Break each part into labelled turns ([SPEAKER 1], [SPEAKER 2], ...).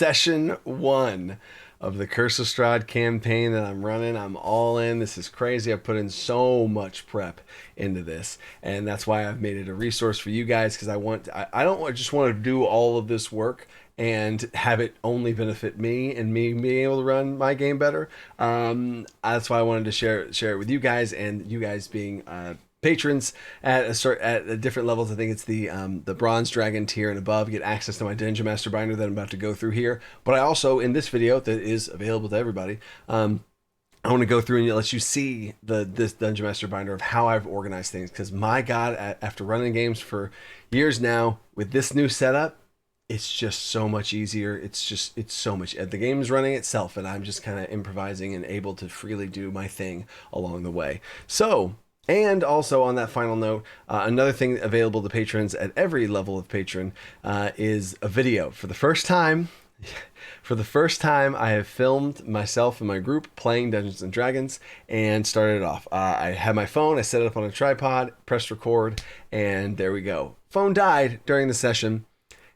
[SPEAKER 1] Session 1 of the Curse of Strahd campaign that I'm running. I'm all in. This is crazy. I've put in so much prep into this, and that's why I've made it a resource for you guys, because I don't just want to do all of this work and have it only benefit me and me being able to run my game better. That's why I wanted to share it with you guys, and you guys being patrons at different levels. I think it's the bronze dragon tier and above get access to my Dungeon Master binder that I'm about to go through here. But I also, in this video that is available to everybody, I want to go through and let you see this Dungeon Master binder of how I've organized things. Because my God, after running games for years now, with this new setup, it's just so much easier. It's so much. The game is running itself, and I'm just kind of improvising and able to freely do my thing along the way. So. And also on that final note, another thing available to patrons at every level of patron is a video. For the first time, I have filmed myself and my group playing Dungeons and Dragons and started it off. I had my phone, I set it up on a tripod, pressed record, and there we go. Phone died during the session.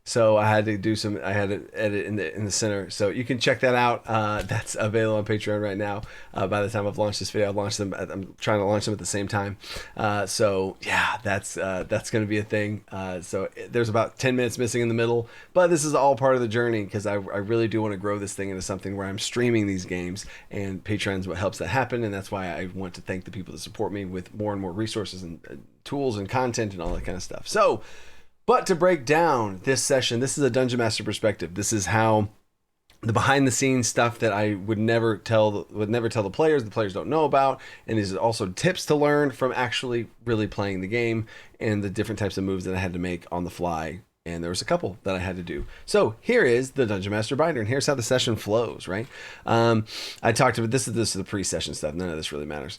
[SPEAKER 1] So I had to edit in the center. So you can check that out. That's available on Patreon right now. By the time I've launched this video, I'm trying to launch them at the same time. So yeah, that's going to be a thing. So there's about 10 minutes missing in the middle, but this is all part of the journey, because I really do want to grow this thing into something where I'm streaming these games, and Patreon's what helps that happen. And that's why I want to thank the people that support me with more and more resources and tools and content and all that kind of stuff. So, but to break down this session, this is a Dungeon Master perspective. This is how the behind the scenes stuff that I would never tell the players don't know about, and these are also tips to learn from actually really playing the game and the different types of moves that I had to make on the fly. And there was a couple that I had to do. So here is the Dungeon Master binder, and here's how the session flows, right? I talked about this is the pre-session stuff. None of this really matters.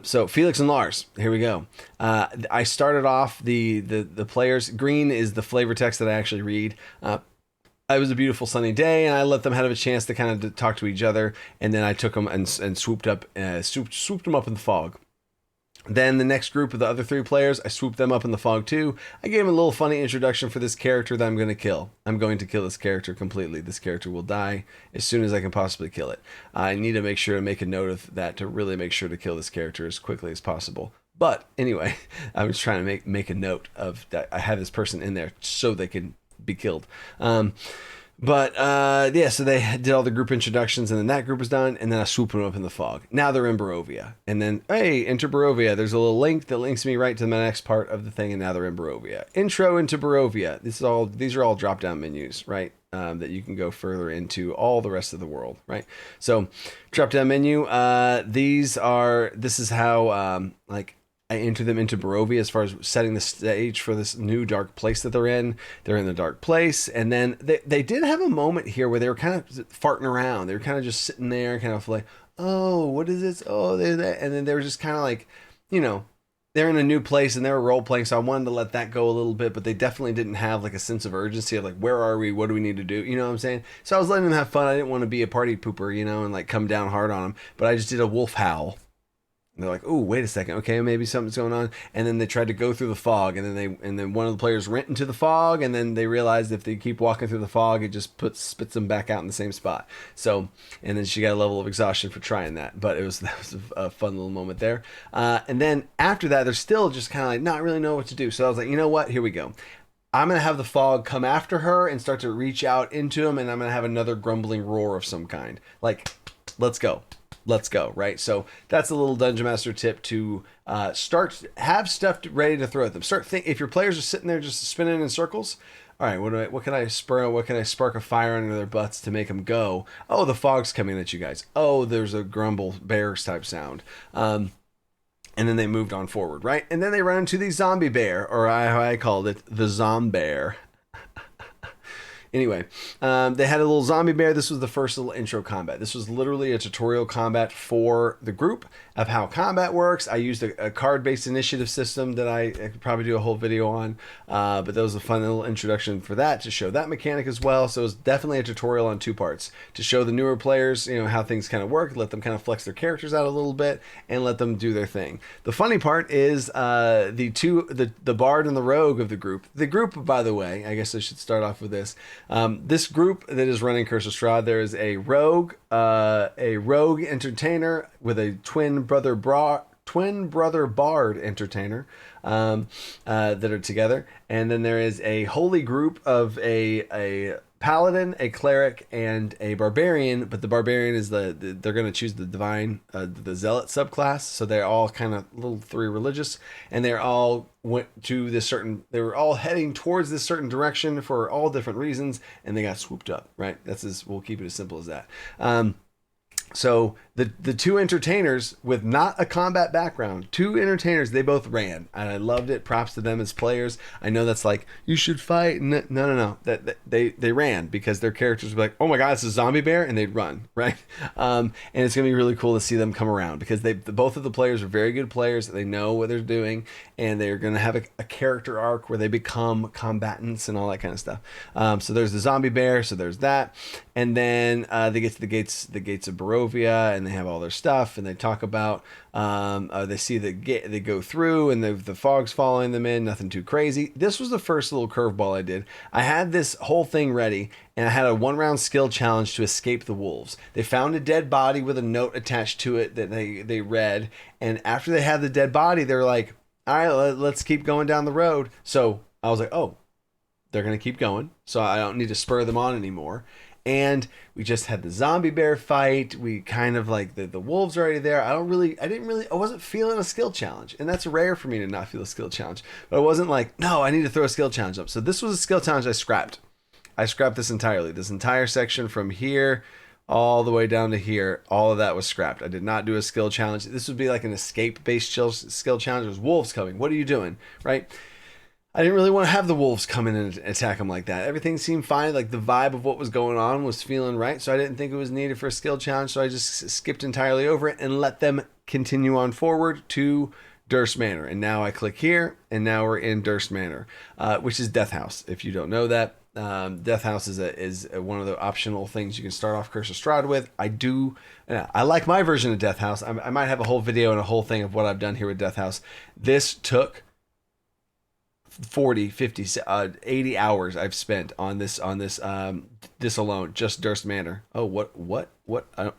[SPEAKER 1] So Felix and Lars, here we go. I started off the players. Green is the flavor text that I actually read. It was a beautiful sunny day, and I let them have a chance to kind of talk to each other, and then I took them and swooped them up in the fog. Then the next group of the other 3 players, I swooped them up in the fog too. I gave them a little funny introduction for this character that I'm going to kill. I'm going to kill this character completely. This character will die as soon as I can possibly kill it. I need to make sure to make a note of that to really make sure to kill this character as quickly as possible. But anyway, I was trying to make a note of that. I have this person in there so they can be killed. Yeah, so they did all the group introductions, and then that group was done, and then I swooped them up in the fog. Now they're in Barovia. And then, hey, enter Barovia. There's a little link that links me right to the next part of the thing, and now they're in Barovia. Intro into Barovia. These are all drop-down menus, right? That you can go further into all the rest of the world, right? So, drop-down menu. This is how, I enter them into Barovia as far as setting the stage for this new dark place that they're in. They're in the dark place. And then they did have a moment here where they were kind of farting around. They were kind of just sitting there, kind of like, oh, what is this? Oh, they're that. And then they were just kind of like, they're in a new place and they were role playing. So I wanted to let that go a little bit, but they definitely didn't have like a sense of urgency of like, where are we? What do we need to do? You know what I'm saying? So I was letting them have fun. I didn't want to be a party pooper, and like come down hard on them, but I just did a wolf howl. And they're like, oh, wait a second. Okay, maybe something's going on. And then they tried to go through the fog. And then one of the players went into the fog. And then they realized if they keep walking through the fog, it just spits them back out in the same spot. So, and then she got a level of exhaustion for trying that. But that was a fun little moment there. And then after that, they're still just kind of like not really know what to do. So I was like, you know what? Here we go. I'm going to have the fog come after her and start to reach out into them. And I'm going to have another grumbling roar of some kind. Like, let's go, right? So that's a little Dungeon Master tip to have stuff ready to throw at them. If your players are sitting there just spinning in circles, all right, what can I spark a fire under their butts to make them go? Oh, the fog's coming at you guys. Oh, there's a grumble bears type sound. And then they moved on forward, right? And then they run into the zombie bear, or how I called it, the zombear. Anyway, they had a little zombie bear. This was the first little intro combat. This was literally a tutorial combat for the group of how combat works. I used a card-based initiative system that I could probably do a whole video on, but that was a fun little introduction for that, to show that mechanic as well. So it was definitely a tutorial on 2 parts, to show the newer players, how things kind of work, let them kind of flex their characters out a little bit, and let them do their thing. The funny part is the bard and the rogue of the group. The group, by the way, I guess I should start off with this. This group that is running Curse of Strahd, there is a rogue entertainer with a twin brother bard entertainer that are together, and then there is a holy group of a paladin, a cleric, and a barbarian. But the barbarian is they're going to choose the divine, the zealot subclass. So they're all kind of little three religious, and they're all went to this certain. They were all heading towards this certain direction for all different reasons, and they got swooped up. Right. We'll keep it as simple as that. So the two entertainers with not a combat background, two entertainers, they both ran, and I loved it. Props to them as players. I know that's like, you should fight. No. That they ran because their characters were like, oh my god, it's a zombie bear, and they'd run, right? And it's gonna be really cool to see them come around because both of the players are very good players. They know what they're doing, and they're gonna have a character arc where they become combatants and all that kind of stuff. So there's the zombie bear, so there's that, and then they get to the gates of Barovia, and they have all their stuff, and they talk about they see they go through, and the fog's following them in. Nothing too crazy. This was the first little curveball I did. I had this whole thing ready, and I had a 1-round skill challenge to escape the wolves. They found a dead body with a note attached to it that they read, and after they had the dead body, they're like, all right, let's keep going down the road. So I was like, oh, they're gonna keep going, so I don't need to spur them on anymore. And we just had the zombie bear fight. We kind of like the wolves are already there. I wasn't feeling a skill challenge. And that's rare for me to not feel a skill challenge. But I wasn't like, no, I need to throw a skill challenge up. So this was a skill challenge I scrapped. I scrapped this entirely. This entire section from here all the way down to here, all of that was scrapped. I did not do a skill challenge. This would be like an escape-based skill challenge. There's wolves coming. What are you doing? Right? I didn't really want to have the wolves come in and attack them like that. Everything seemed fine. Like the vibe of what was going on was feeling right. So I didn't think it was needed for a skill challenge. So I just skipped entirely over it and let them continue on forward to Durst Manor. And now I click here, and now we're in Durst Manor, which is Death House. If you don't know that, Death House is one of the optional things you can start off Curse of Strahd with. I like my version of Death House. I might have a whole video and a whole thing of what I've done here with Death House. This took 40, 50, 80 hours I've spent on this alone, just Durst Manor. Oh, what?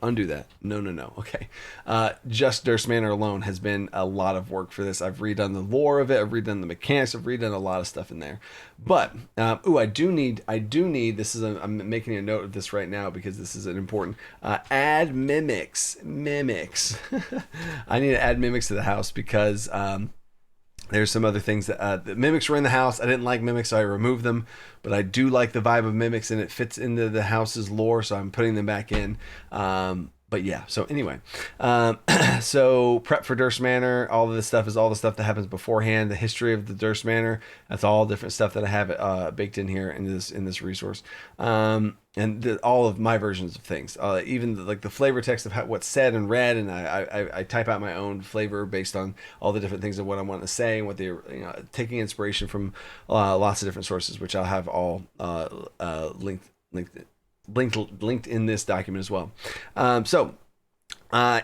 [SPEAKER 1] Undo that. No. Okay. Just Durst Manor alone has been a lot of work for this. I've redone the lore of it. I've redone the mechanics. I've redone a lot of stuff in there. But, I do need, I'm making a note of this right now because this is an important, add mimics. I need to add mimics to the house because, there's some other things that the mimics were in the house. I didn't like mimics, so I removed them. But I do like the vibe of mimics, and it fits into the house's lore, so I'm putting them back in. But yeah, so anyway. So prep for Durst Manor. All of this stuff is all the stuff that happens beforehand. The history of the Durst Manor. That's all different stuff that I have baked in here in this resource. And all of my versions of things, even like the flavor text of what's said and read, and I type out my own flavor based on all the different things of what I want to say and what they, taking inspiration from lots of different sources, which I'll have all linked in this document as well.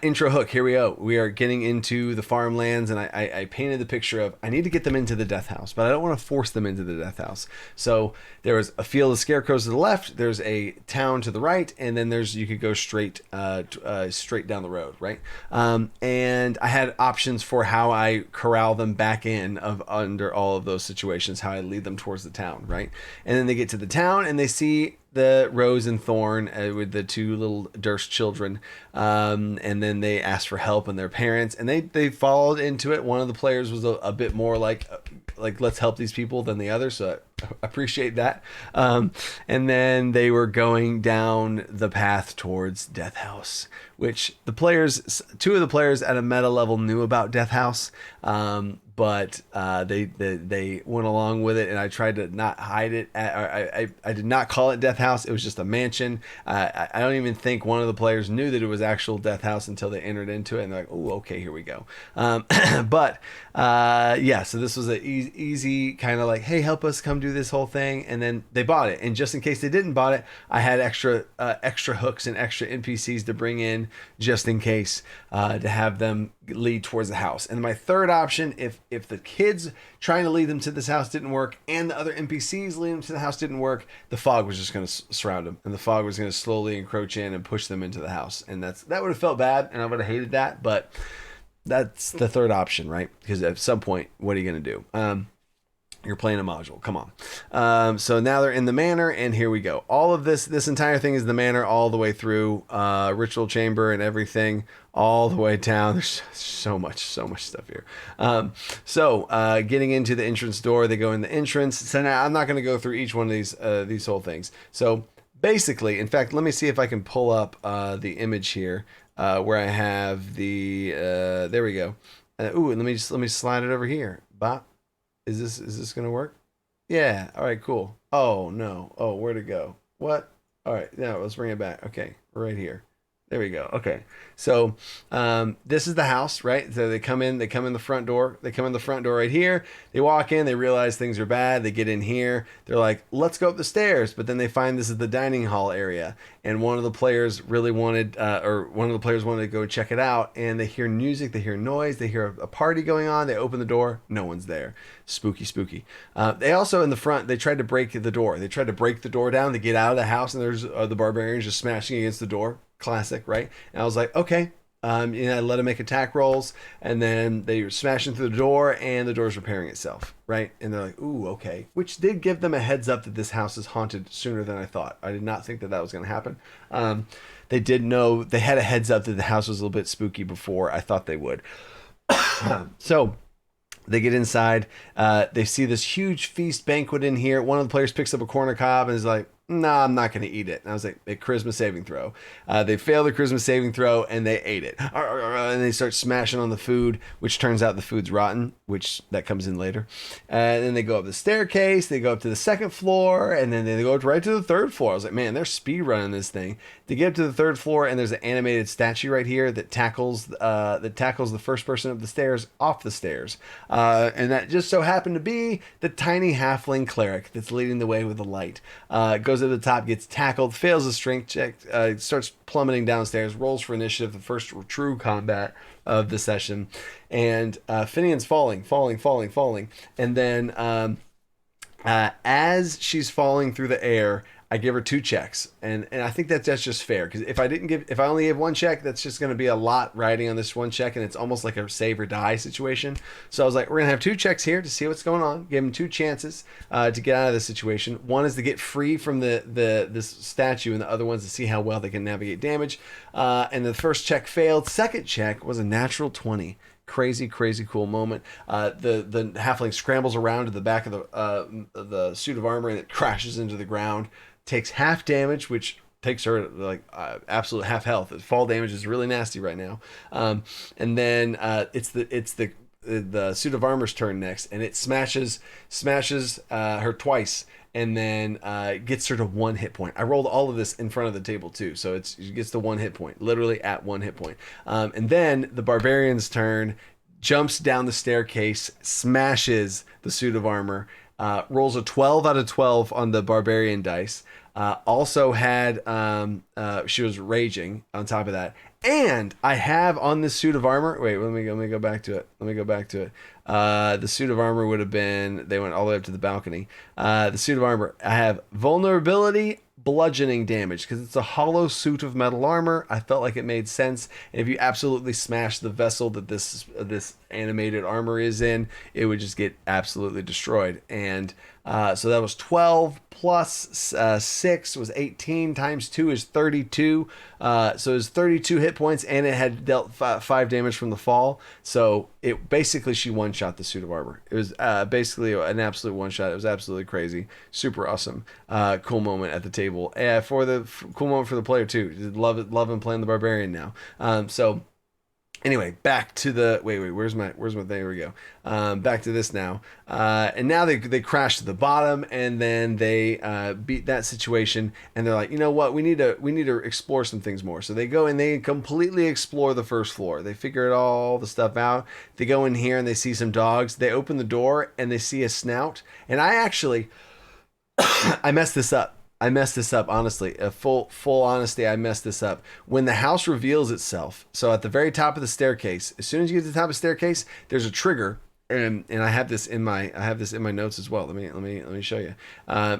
[SPEAKER 1] Intro hook, here we go. We are getting into the farmlands, and I painted the picture of I need to get them into the Death House, but I don't want to force them into the Death House. So there was a field of scarecrows to the left, there's a town to the right, and then you could go straight down the road, right? And I had options for how I corral them back in under all of those situations, how I lead them towards the town, right? And then they get to the town, and they see the Rose and Thorn with the two little Durst children, and then they asked for help and their parents, and they followed into it. One of the players was a bit more like let's help these people than the other, so I appreciate that. And then they were going down the path towards Death House, which two of the players at a meta level knew about Death House, but they went along with it, and I tried to not hide it. I did not call it Death House. It was just a mansion. I don't even think one of the players knew that it was actual Death House until they entered into it, and they're like, oh, okay, here we go. So this was an easy kind of like, hey, help us come do this whole thing, and then they bought it. And just in case they didn't bought it, I had extra hooks and extra NPCs to bring in just in case, to have them lead towards the house. And my third option, if if the kids trying to lead them to this house didn't work, and the other NPCs leading them to the house didn't work, the fog was just going to surround them, and the fog was going to slowly encroach in and push them into the house, and that would have felt bad, and I would have hated that, but that's the third option, right? Because at some point, what are you going to do? You're playing a module. Come on. So now they're in the manor, and here we go. All of this entire thing is the manor all the way through, ritual chamber and everything all the way down. There's so much stuff here. Getting into the entrance door, they go in the entrance. So now I'm not going to go through each one of these whole things. So basically, in fact, let me see if I can pull up the image here where I have the. There we go. Let me slide it over here. Bop. Is this gonna work? Yeah. All right. Cool. Oh no. Oh, where'd it go? What? All right. Now let's bring it back. Okay. Right here. There we go. Okay. So this is the house, right? So they come in the front door. They come in the front door right here. They walk in. They realize things are bad. They get in here. They're like, let's go up the stairs. But then they find this is the dining hall area. And one of the players wanted to go check it out. And they hear music. They hear noise. They hear a party going on. They open the door. No one's there. Spooky. They also in the front, they tried to break the door. They tried to break the door down to get out of the house. And there's the barbarians just smashing against the door. Classic, right? And I was like, okay. I let them make attack rolls, and then they were smashing through the door, and the door's repairing itself, right? And they're like, ooh, okay. Which did give them a heads up that this house is haunted sooner than I thought. I did not think that was going to happen. They did know, they had a heads up that the house was a little bit spooky before I thought they would. So they get inside. They see this huge feast banquet in here. One of the players picks up a corner cob and is like, nah, I'm not going to eat it. And I was like, a charisma saving throw. They fail the charisma saving throw, and they ate it. And they start smashing on the food, which turns out the food's rotten, which that comes in later. And then they go up the staircase. They go up to the second floor, and then they go right to the third floor. I was like, man, they're speed running this thing. They get up to the third floor, and there's an animated statue right here that tackles the first person up the stairs off the stairs. And that just so happened to be the tiny halfling cleric that's leading the way with the light. Goes to the top, gets tackled, fails the strength check, starts plummeting downstairs, rolls for initiative, the first true combat of the session, and Finian's falling, and then as she's falling through the air, I give her 2 checks, and I think that's just fair, because if I only give 1 check, that's just going to be a lot riding on this 1 check, and it's almost like a save or die situation. So I was like, we're going to have 2 checks here to see what's going on, give them 2 chances to get out of this situation. One is to get free from this statue, and the other one's to see how well they can navigate damage. And the first check failed. Second check was a natural 20. Crazy cool moment. The halfling scrambles around to the back of the suit of armor, and it crashes into the ground. Takes half damage, which takes her like absolute half health. Fall damage is really nasty right now. And then it's the suit of armor's turn next, and it smashes her twice, and then gets her to 1 hit point. I rolled all of this in front of the table too, so it gets to 1 hit point, literally at 1 hit point. And then the barbarian's turn, jumps down the staircase, smashes the suit of armor, rolls a 12 out of 12 on the barbarian dice. Also had she was raging on top of that, and I have on this suit of armor. Wait, let me go back to it. The suit of armor would have been, they went all the way up to the balcony. The suit of armor, I have vulnerability, bludgeoning damage, because it's a hollow suit of metal armor. I felt like it made sense. And if you absolutely smash the vessel that this animated armor is in, it would just get absolutely destroyed. And so that was 12 plus 6 was 18 times 2 is 32. So it was 32 hit points, and it had dealt 5 damage from the fall. So it basically, she one-shot the suit of armor. It was basically an absolute one-shot. It was absolutely crazy. Super awesome. Cool moment at the table. Cool moment for the player too. Love him playing the barbarian now. So anyway, back to the where's my thing? There we go. Back to this now. And now they crash to the bottom, and then they beat that situation, and they're like, you know what, we need to explore some things more. So they go and they completely explore the first floor. They figure all the stuff out. They go in here and they see some dogs. They open the door and they see a snout. And I actually I messed this up. Honestly. Full honesty, I messed this up. When the house reveals itself, so at the very top of the staircase, as soon as you get to the top of the staircase, there's a trigger, and I have this in my notes as well. Let me show you.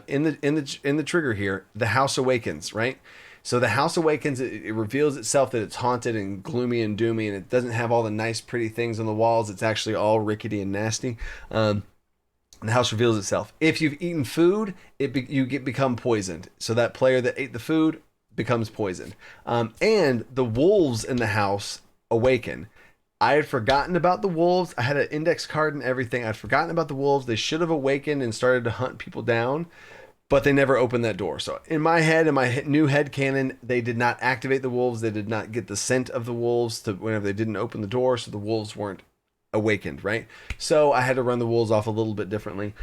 [SPEAKER 1] In the trigger here, the house awakens, right? So the house awakens. It reveals itself that it's haunted and gloomy and doomy, and it doesn't have all the nice, pretty things on the walls. It's actually all rickety and nasty. The house reveals itself. If you've eaten food, become poisoned. So that player that ate the food becomes poisoned. And the wolves in the house awaken. I had forgotten about the wolves. I had an index card and everything. I'd forgotten about the wolves. They should have awakened and started to hunt people down, but they never opened that door. So in my head, in my new head canon, they did not activate the wolves. They did not get the scent of the wolves to whenever they didn't open the door, so the wolves weren't awakened, right? So I had to run the wolves off a little bit differently.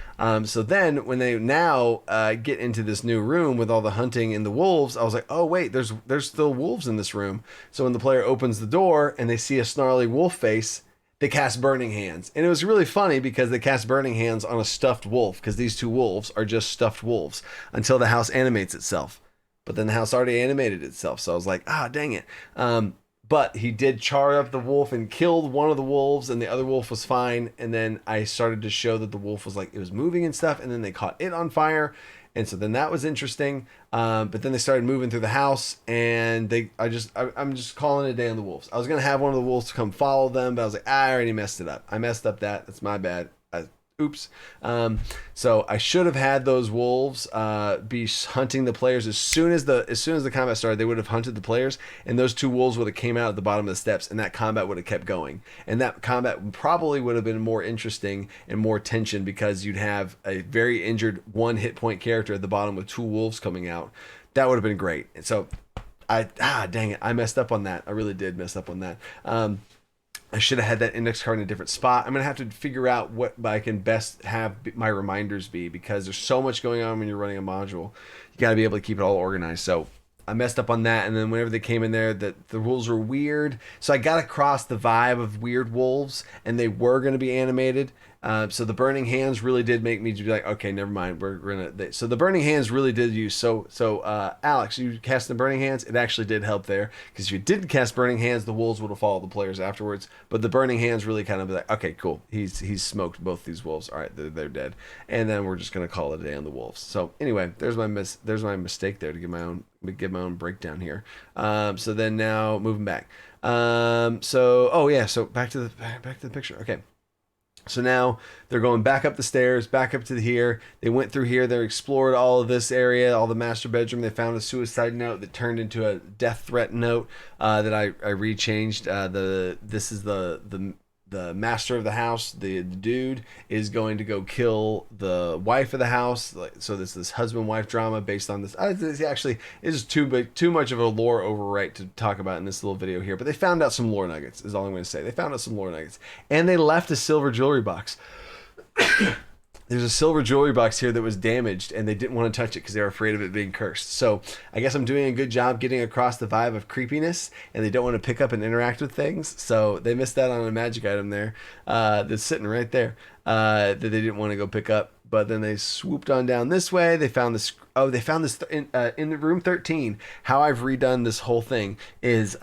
[SPEAKER 1] So then when they now get into this new room with all the hunting and the wolves, I was like, oh wait, there's still wolves in this room. So when the player opens the door and they see a snarly wolf face, they cast Burning Hands. And it was really funny because they cast Burning Hands on a stuffed wolf, because these two wolves are just stuffed wolves until the house animates itself. But then the house already animated itself. So I was like, dang it. But he did char up the wolf and killed one of the wolves, and the other wolf was fine. And then I started to show that the wolf was like, it was moving and stuff, and then they caught it on fire. And so then that was interesting. But then they started moving through the house, and I'm just calling it a day on the wolves. I was going to have one of the wolves come follow them, but I was like, I already messed it up. I messed up that. That's my bad. Oops. So I should have had those wolves be hunting the players as soon as the combat started. They would have hunted the players, and those two wolves would have came out at the bottom of the steps, and that combat would have kept going. And that combat probably would have been more interesting and more tension, because you'd have a very injured 1 hit point character at the bottom with 2 wolves coming out. That would have been great. And so dang it, I messed up on that. I really did mess up on that. I should have had that index card in a different spot. I'm going to have to figure out what I can best have my reminders be, because there's so much going on when you're running a module. You got to be able to keep it all organized. So I messed up on that. And then whenever they came in there, the rules were weird. So I got across the vibe of weird wolves, and they were going to be animated. So the Burning Hands really did make me be like, okay, never mind. We're gonna. So the Burning Hands really did use. So Alex, you cast the Burning Hands. It actually did help there, because if you didn't cast Burning Hands, the wolves would have followed the players afterwards. But the Burning Hands really kind of be like, okay, cool. He's smoked both these wolves. All right, they're dead. And then we're just gonna call it a day on the wolves. So anyway, there's my mistake there to give my own breakdown here. So then now moving back. So back to the picture. Okay. So now they're going back up the stairs, back up to here. They went through here. They explored all of this area, all the master bedroom. They found a suicide note that turned into a death threat note that I rechanged. This is the master of the house, the dude, is going to go kill the wife of the house. So this husband-wife drama based on this. This actually is too much of a lore overwrite to talk about in this little video here. But they found out some lore nuggets, is all I'm going to say. They found out some lore nuggets. And they left a silver jewelry box. There's a silver jewelry box here that was damaged, and they didn't want to touch it because they were afraid of it being cursed. So I guess I'm doing a good job getting across the vibe of creepiness, and they don't want to pick up and interact with things. So they missed out on a magic item there that's sitting right there that they didn't want to go pick up. But then they swooped on down this way. They found this. Oh, they found this in the room 13. How I've redone this whole thing is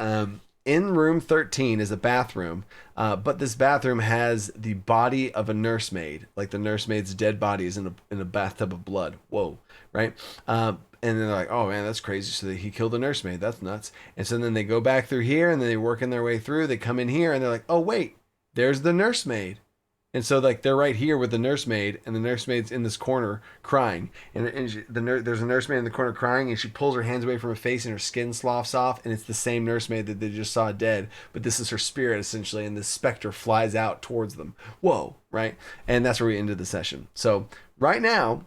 [SPEAKER 1] in room 13 is a bathroom. But this bathroom has the body of a nursemaid, like the nursemaid's dead body is in a bathtub of blood. Whoa, right? And then they're like, oh man, that's crazy. So he killed a nursemaid. That's nuts. And so then they go back through here, and then they working their way through. They come in here, and they're like, oh wait, there's the nursemaid. And so like they're right here with the nursemaid, and the nursemaid's in this corner crying, there's a nursemaid in the corner crying, and she pulls her hands away from her face, and her skin sloughs off, and it's the same nursemaid that they just saw dead, but this is her spirit essentially, and this specter flies out towards them. Whoa, right? And that's where we ended the session. So right now,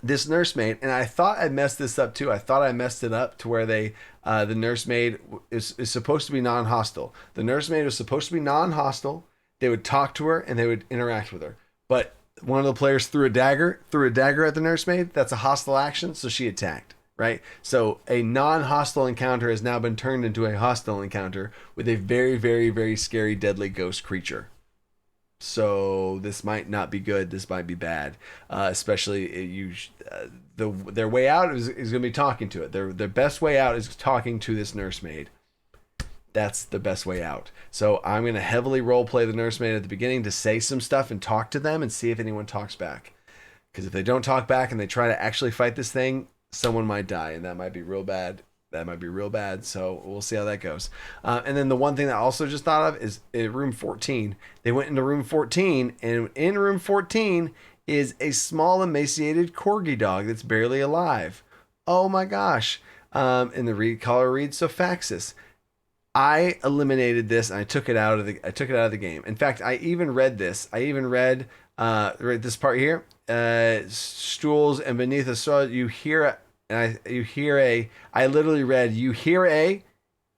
[SPEAKER 1] this nursemaid, and I thought I messed this up too. I thought I messed it up to where the nursemaid is supposed to be non-hostile. The nursemaid was supposed to be non-hostile. They would talk to her and they would interact with her. But one of the players threw a dagger at the nursemaid. That's a hostile action, so she attacked, right? So a non-hostile encounter has now been turned into a hostile encounter with a very, very, very scary, deadly ghost creature. So this might not be good. This might be bad, especially their way out is going to be talking to it. Their best way out is talking to this nursemaid. that's the best way out. So I'm going to heavily role play the nursemaid at the beginning to say some stuff and talk to them and see if anyone talks back. Because if they don't talk back and they try to actually fight this thing, someone might die, and that might be real bad. That might be real bad. So we'll see how that goes. And then the one thing that I also just thought of is in room 14. They went into room 14, and in room 14 is a small emaciated corgi dog that's barely alive. Oh my gosh. And the color reads Sophaxis. I eliminated this and I took it out of the game. In fact, I even read this. I even read this part here. Stools and beneath a soil you hear I literally read you hear a,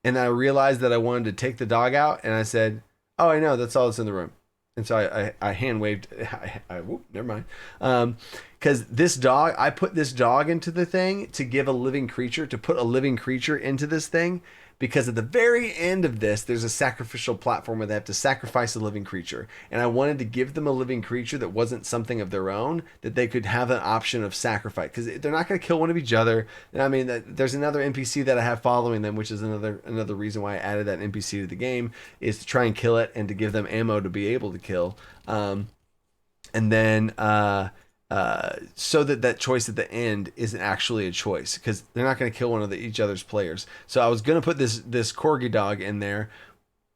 [SPEAKER 1] and I realized that I wanted to take the dog out, and I said, oh, I know, that's all that's in the room. And so I hand waved. Never mind. Because this dog, I put this dog into the thing to put a living creature into this thing. Because at the very end of this, there's a sacrificial platform where they have to sacrifice a living creature. And I wanted to give them a living creature that wasn't something of their own, that they could have an option of sacrifice. Because they're not going to kill one of each other. And I mean, there's another NPC that I have following them, which is another reason why I added that NPC to the game, is to try and kill it and to give them ammo to be able to kill. So that choice at the end isn't actually a choice, because they're not going to kill one of each other's players. So I was going to put this corgi dog in there.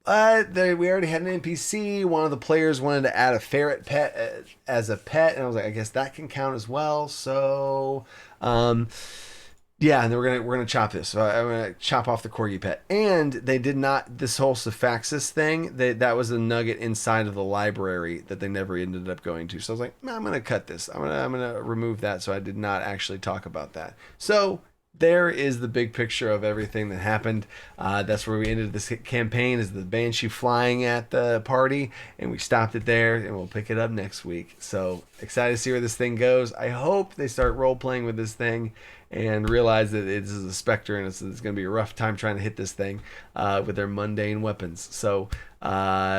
[SPEAKER 1] We already had an NPC. One of the players wanted to add a ferret pet as a pet, and I was like, I guess that can count as well. So, yeah, and then we're gonna chop this. So I'm gonna chop off the corgi pet. And they did not, this whole Sophaxis thing, that was a nugget inside of the library that they never ended up going to. So I was like, I'm gonna cut this. I'm gonna remove that. So I did not actually talk about that. So there is the big picture of everything that happened. That's where we ended this campaign, is the Banshee flying at the party, and we stopped it there, and we'll pick it up next week. So excited to see where this thing goes. I hope they start role playing with this thing and realize that it is a specter, and it's going to be a rough time trying to hit this thing with their mundane weapons. So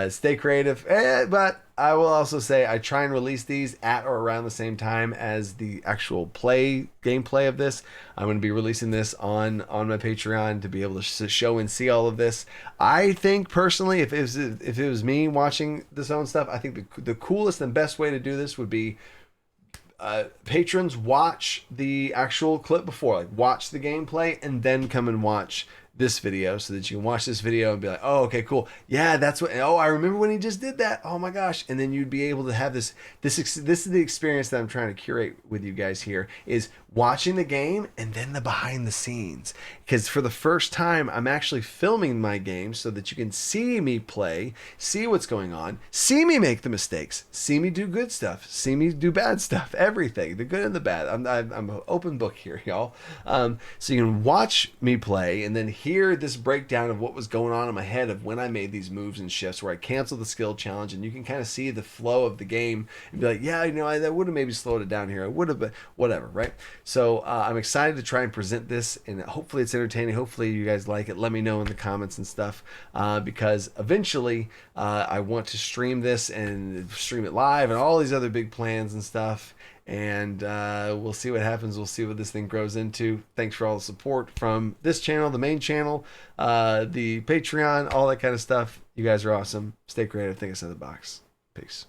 [SPEAKER 1] stay creative. But I will also say I try and release these at or around the same time as the actual gameplay of this. I'm going to be releasing this on my Patreon to be able to show and see all of this. I think personally, if it was me watching this own stuff, I think the coolest and best way to do this would be patrons watch the actual clip before, like watch the gameplay, and then come and watch this video, so that you can watch this video and be like, oh, okay, cool. Yeah, that's what, oh, I remember when he just did that. Oh my gosh. And then you'd be able to have this is the experience that I'm trying to curate with you guys here, is watching the game and then the behind the scenes. Because for the first time, I'm actually filming my game so that you can see me play, see what's going on, see me make the mistakes, see me do good stuff, see me do bad stuff, everything, the good and the bad. I'm an open book here, y'all. So you can watch me play and then hear this breakdown of what was going on in my head of when I made these moves and shifts where I canceled the skill challenge, and you can kind of see the flow of the game and be like, yeah, that would have maybe slowed it down here. I would have, but whatever, right? So I'm excited to try and present this, and hopefully it's entertaining. Hopefully you guys like it. Let me know in the comments and stuff, because eventually I want to stream this and stream it live and all these other big plans and stuff. And we'll see what happens. We'll see what this thing grows into. Thanks for all the support from this channel, the main channel, the Patreon, all that kind of stuff. You guys are awesome. Stay creative. Think outside the box. Peace.